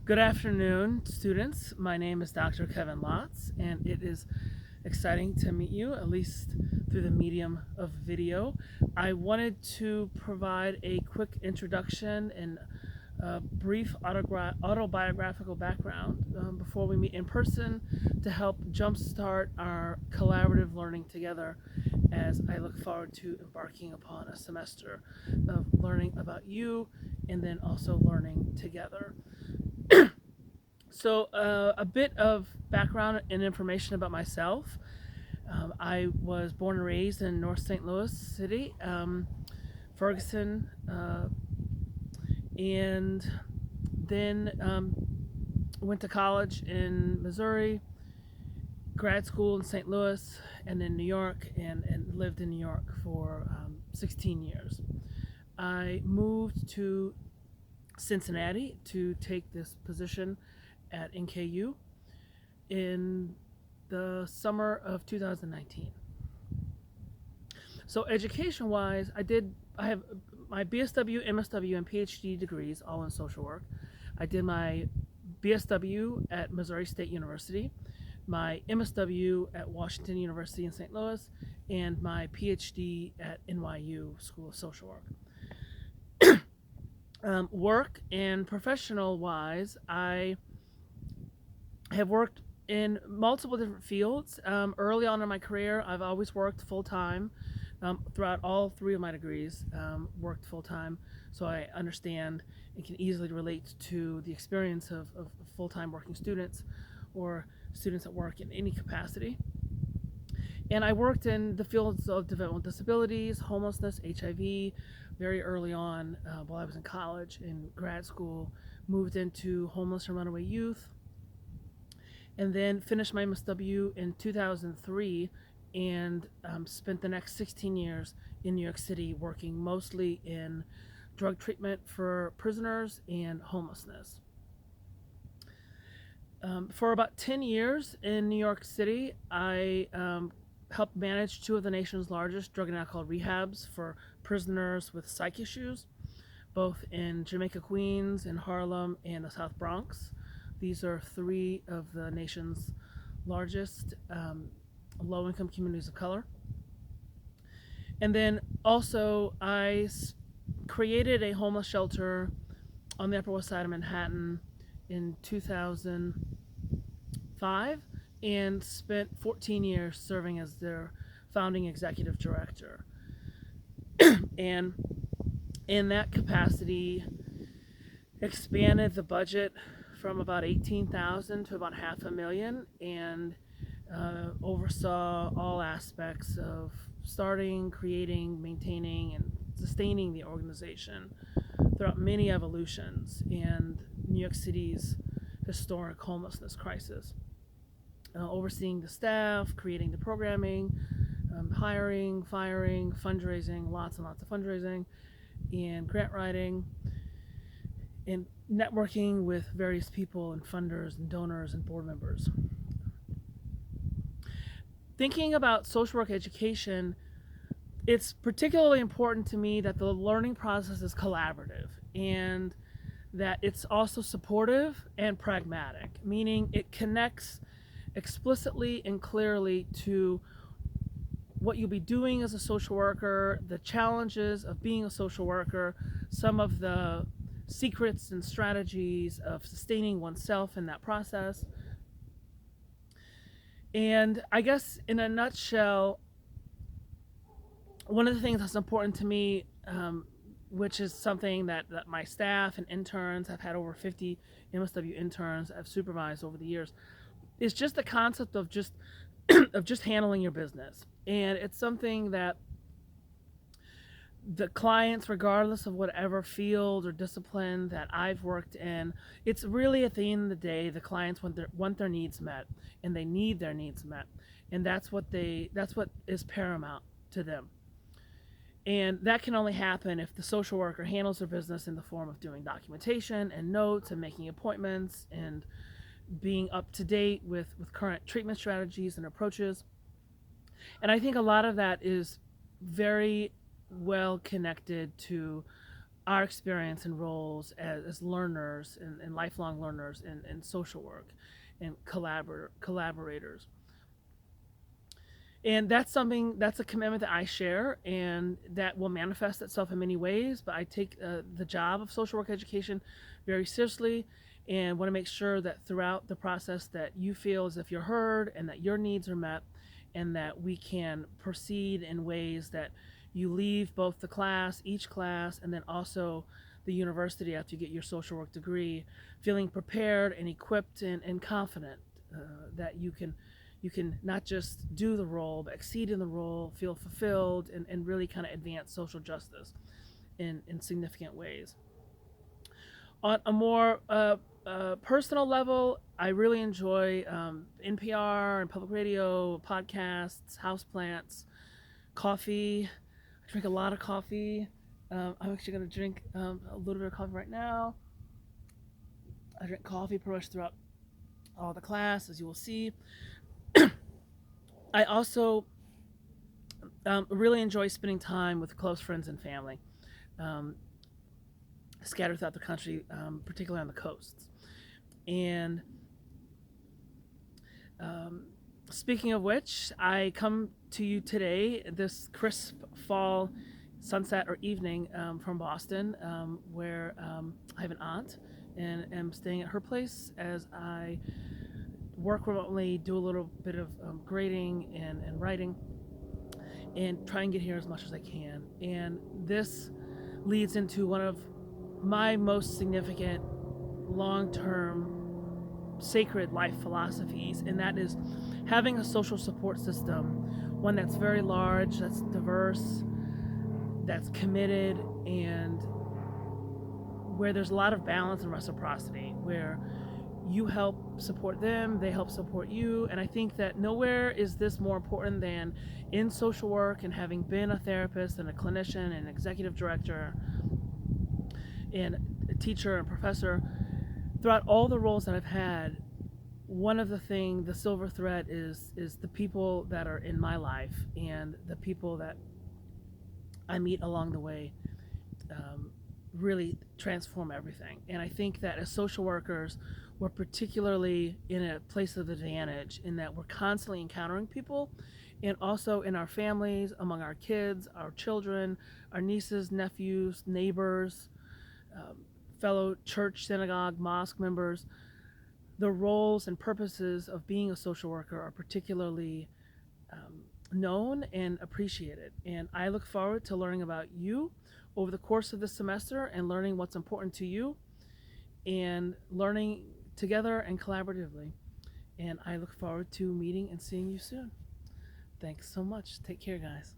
Good afternoon, students. My name is Dr. Kevin Lotz, and it is exciting to meet you, at least through the medium of video. I wanted to provide a quick introduction and a brief autobiographical background before we meet in person to help jumpstart our collaborative learning together as I look forward to embarking upon a semester of learning about you and then also learning together. So, a bit of background and information about myself. I was born and raised in North St. Louis City, Ferguson, and then went to college in Missouri, grad school in St. Louis, and then New York, and lived in New York for 16 years. I moved to Cincinnati to take this position at NKU in the summer of 2019. So education wise, I have my BSW, MSW, and PhD degrees all in social work. I did my BSW at Missouri State University, my MSW at Washington University in St. Louis, and my PhD at NYU School of Social Work. Work and professional wise, I have worked in multiple different fields. Early on in my career, I've always worked full time. Throughout all three of my degrees, worked full time, so I understand and can easily relate to the experience of full time working students or students that work in any capacity. And I worked in the fields of developmental disabilities, homelessness, HIV, very early on while I was in college and grad school. Moved into homeless and runaway youth, and then finished my MSW in 2003 and spent the next 16 years in New York City working mostly in drug treatment for prisoners and homelessness. For about 10 years in New York City, I helped manage two of the nation's largest drug and alcohol rehabs for prisoners with psych issues, both in Jamaica, Queens, in Harlem, and the South Bronx. These are three of the nation's largest low-income communities of color. And then also I created a homeless shelter on the Upper West Side of Manhattan in 2005 and spent 14 years serving as their founding executive director. And in that capacity, expanded the budget from about 18,000 to about $500,000 and oversaw all aspects of starting, creating, maintaining, and sustaining the organization throughout many evolutions and New York City's historic homelessness crisis. Overseeing the staff, creating the programming, hiring, firing, fundraising, lots and lots of fundraising, and grant writing, and networking with various people and funders and donors and board members. Thinking about social work education, it's particularly important to me that the learning process is collaborative and that it's also supportive and pragmatic, meaning it connects explicitly and clearly to what you'll be doing as a social worker, the challenges of being a social worker, some of the secrets and strategies of sustaining oneself in that process. And I guess in a nutshell, one of the things that's important to me, which is something that my staff and interns, I've had over 50 MSW interns I've supervised over the years, is just the concept of just of just handling your business. And it's something that the clients, regardless of whatever field or discipline that I've worked in, it's really at the end of the day, the clients want their needs met, and they need their needs met, and that's what is paramount to them. And that can only happen if the social worker handles their business in the form of doing documentation and notes and making appointments and being up to date with current treatment strategies and approaches. And I think a lot of that is very well connected to our experience and roles as learners and lifelong learners in social work and collaborators. And that's something, that's a commitment that I share, and that will manifest itself in many ways. But I take the job of social work education very seriously, and want to make sure that throughout the process that you feel as if you're heard and that your needs are met, and that we can proceed in ways that you leave both the class, each class, and then also the university after you get your social work degree, feeling prepared and equipped and confident that you can not just do the role, but exceed in the role, feel fulfilled, and really kind of advance social justice in significant ways. On a more personal level, I really enjoy NPR and public radio, podcasts, houseplants, coffee. I drink a lot of coffee. I'm actually going to drink a little bit of coffee right now. I drink coffee pretty much throughout all the class, as you will see. I also really enjoy spending time with close friends and family, um, scattered throughout the country, particularly on the coasts. And um, speaking of which, I come to you today, this crisp fall sunset or evening from Boston, where I have an aunt and am staying at her place as I work remotely, do a little bit of grading and writing, and try and get here as much as I can. And this leads into one of my most significant long term sacred life philosophies, and that is having a social support system, one that's very large, that's diverse, that's committed, and where there's a lot of balance and reciprocity, where you help support them, they help support you. And I think that nowhere is this more important than in social work, and having been a therapist and a clinician and executive director and a teacher and professor. Throughout all the roles that I've had, one of the silver thread is the people that are in my life and the people that I meet along the way really transform everything. And I think that as social workers, we're particularly in a place of advantage in that we're constantly encountering people, and also in our families, among our kids, our children, our nieces, nephews, neighbors, um, fellow church, synagogue, mosque members. The roles and purposes of being a social worker are particularly known and appreciated. And I look forward to learning about you over the course of this semester and learning what's important to you and learning together and collaboratively. And I look forward to meeting and seeing you soon. Thanks so much. Take care, guys.